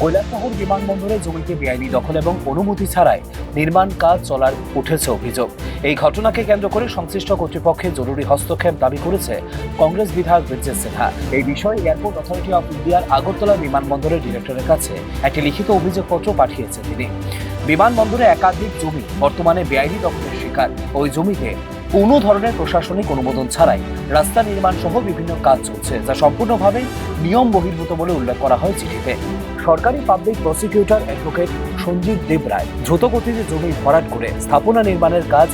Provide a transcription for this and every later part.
কৈলাসহর বিমানবন্দরে জমিতে বেআইনি দখল এবং অনুমতি ছাড়াই নির্মাণ কাজ চলার উঠেছে অভিযোগ। এই ঘটনাকে কেন্দ্র করে সংশ্লিষ্ট কর্তৃপক্ষের জরুরি হস্তক্ষেপ দাবি করেছে কংগ্রেস বিধায়ক ব্রিজেশ সিনহা। এই বিষয়ে এয়ারপোর্ট অথরিটি অফ ইন্ডিয়ার আগরতলা বিমানবন্দরের ডিরেক্টরের কাছে একটি লিখিত অভিযোগপত্র পাঠিয়েছেন তিনি। বিমানবন্দরে একাধিক জমি বর্তমানে বেআইনি দখলের শিকার। ওই জমিতে কোনো ধরনের প্রশাসনিক অনুমোদন ছাড়াই রাস্তা নির্মাণ সহ বিভিন্ন কাজ চলছে, যা সম্পূর্ণভাবে নিয়ম বহির্ভূত বলে উল্লেখ করা হয় চিঠিতে। সরকারি পাবলিক প্রসিকিউটর অ্যাডভোকেট সঞ্জীব দেব রায় দ্রুত গতিতে জমি ভরাট করে স্থাপনা নির্মাণের কাজ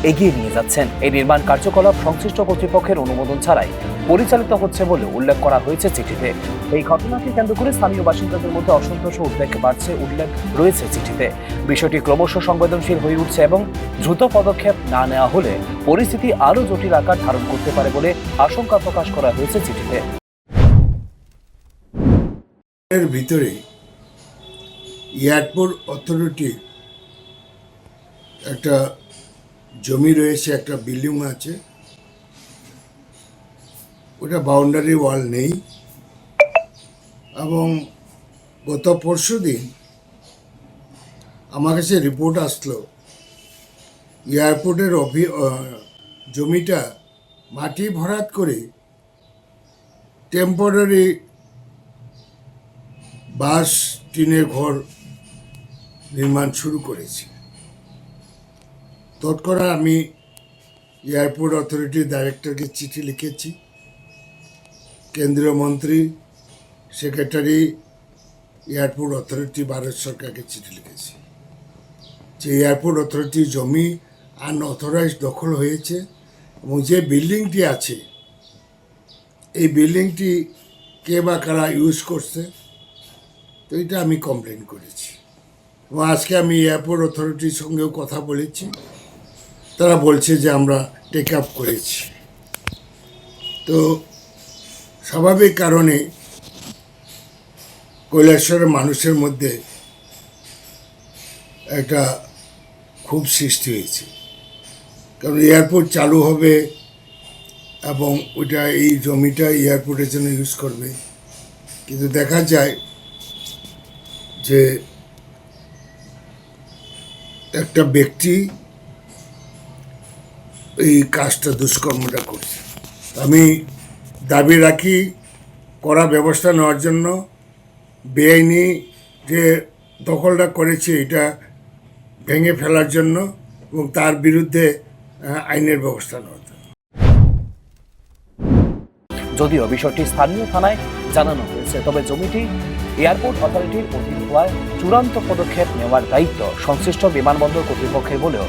এগিয়ে নিয়ে যাচ্ছেন। এই নির্মাণ কার্যকলাপ সংশ্লিষ্ট কর্তৃপক্ষের অনুমোদন ছাড়াই পরিচালিত হচ্ছে বলে উল্লেখ করা হয়েছে চিঠিতে। এই ঘটনাকে কেন্দ্র করে স্থানীয় বাসিন্দাদের মধ্যে অসন্তোষ ও উদ্বেগ বাড়ছে উল্লেখ রয়েছে চিঠিতে। বিষয়টি ক্রমশ সংবেদনশীল হয়ে উঠছে এবং দ্রুত পদক্ষেপ না নেওয়া হলে পরিস্থিতি আরও জটিল আকার ধারণ করতে পারে বলে আশঙ্কা প্রকাশ করা হয়েছে চিঠিতে। এর ভিতরে এয়ারপোর্ট অথরিটির একটা জমি রয়েছে, একটা বিল্ডিং আছে, ওটা বাউন্ডারি ওয়াল নেই। এবং গত পরশুদিন আমার কাছে রিপোর্ট আসলো এয়ারপোর্টের জমিটা মাটি ভরাট করে টেম্পোরারি বাঁশ টিনের ঘর নির্মাণ শুরু করেছে। তৎক্ষণাৎ আমি এয়ারপোর্ট অথরিটির ডাইরেক্টরকে চিঠি লিখেছি, কেন্দ্রীয় মন্ত্রী, সেক্রেটারি, এয়ারপোর্ট অথরিটি ভারত সরকারকে চিঠি লিখেছি যে এয়ারপোর্ট অথরিটির জমি আনঅথরাইজড দখল হয়েছে এবং যে বিল্ডিংটি আছে এই বিল্ডিংটি কে বা কারা ইউজ করছে, তো এটা আমি কমপ্লেন করেছি। এবং আজকে আমি এয়ারপোর্ট অথরিটির সঙ্গেও কথা বলেছি, তারা বলছে যে আমরা টেক আপ করেছি। তো স্বাভাবিক কারণে কৈলাসহরের মানুষের মধ্যে একটা খুব সৃষ্টি হয়েছে, কারণ এয়ারপোর্ট চালু হবে এবং ওইটা এই জমিটা এয়ারপোর্টের জন্য ইউজ করবে, কিন্তু দেখা যায় যে একটা ব্যক্তি এই কাজটা দুষ্কর্মটা করছে। আমি দাবি রাখি কড়া ব্যবস্থা নেওয়ার জন্য, বেআইনি যে দখলটা করেছে এটা ভেঙে ফেলার জন্য এবং তার বিরুদ্ধে আইনের ব্যবস্থা নেওয়ার জন্য। যদিও বিষয়টি স্থানীয় থানায় জানানো হয়েছে, তবে জমিটি এয়ারপোর্ট অথরিটির অধীন হওয়ায় চূড়ান্ত পদক্ষেপ নেওয়ার দায়িত্ব সংশ্লিষ্ট বিমানবন্দর কর্তৃপক্ষের বলেও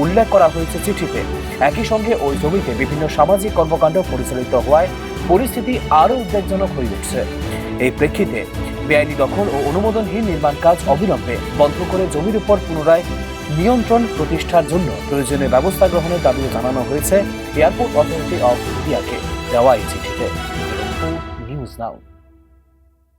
উল্লেখ করা হয়েছে চিঠিতে। একই সঙ্গে ওই জমিতে বিভিন্ন সামাজিক কর্মকাণ্ড পরিচালিত হওয়ায় পরিস্থিতি আরও উদ্বেগজনক হয়ে উঠছে। এই প্রেক্ষিতে বেআইনি দখল ও অনুমোদনহীন নির্মাণ কাজ অবিলম্বে বন্ধ করে জমির উপর পুনরায় নিয়ন্ত্রণ প্রতিষ্ঠার জন্য প্রয়োজনীয় ব্যবস্থা গ্রহণের দাবিও জানানো হয়েছে এয়ারপোর্ট অথরিটি অফ ইন্ডিয়াকে দেওয়া এই চিঠিতে। News now.